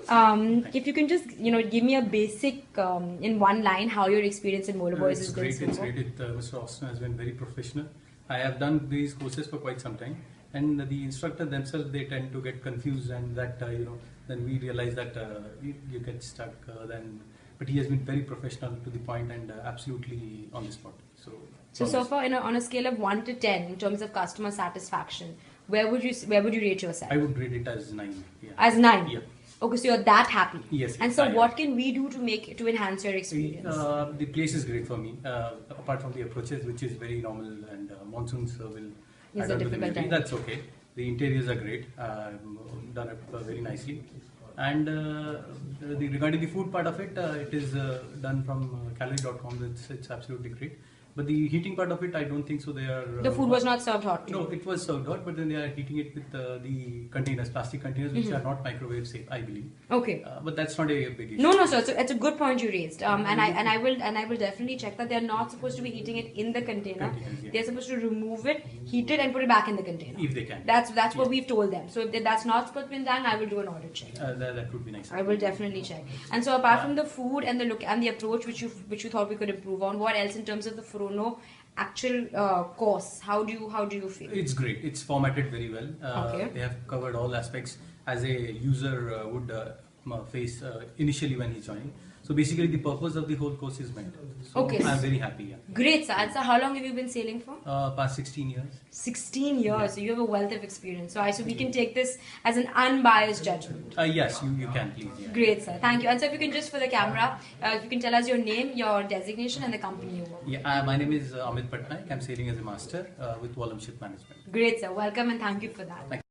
If you can just, give me a basic, in one line, how your experience in Mola Boys has been so far. It's great. Mr. Austin has been very professional. I have done these courses for quite some time, and the instructor themselves, they tend to get confused, and that then we realize that you get stuck. But he has been very professional to the point and absolutely on the spot. So far, on a scale of 1 to 10 in terms of customer satisfaction, where would you rate yourself? I would rate it as 9. Yeah. As 9. Yeah. Okay, so you're that happy. Yes. And so, what can we do to enhance your experience? The place is great for me. Apart from the approaches, which is very normal, and monsoons will add on to the beauty. That's okay. The interiors are great. Done it very nicely. And regarding the food part of it, it is done from calorie.com. It's absolutely great. But the heating part of it, I don't think so. They are. The food was not served hot. No, it was served hot, but then they are heating it with the containers, plastic containers, which are not microwave safe, I believe. Okay. But that's not a big issue. No, sir. It's a good point you raised. And I will definitely check that. They are not supposed to be heating it in the container. Yeah. They're supposed to remove it, heat it, and put it back in the container. If they can. That's what we've told them. So if that's not supposed to be done, I will do an audit check. That would be nice. I will definitely check. And so apart from the food and the look and the approach which you thought we could improve on, what else in terms of the Frono actual course? How do you feel? It's great. It's formatted very well. Okay. They have covered all aspects as a user would face initially when he's joining. So basically, the purpose of the whole course is met. So okay. I'm very happy. Yeah. Great, sir. And so, how long have you been sailing for? Past 16 years. 16 years. Yeah. So you have a wealth of experience. So we can take this as an unbiased judgment. Yes, you can please. Yeah. Great, sir. Thank you. And so if you can just for the camera, if you can tell us your name, your designation, and the company you work. Yeah. My name is Amit Patnaik. I'm sailing as a master with Volume Ship Management. Great, sir. Welcome and thank you for that. Thank you.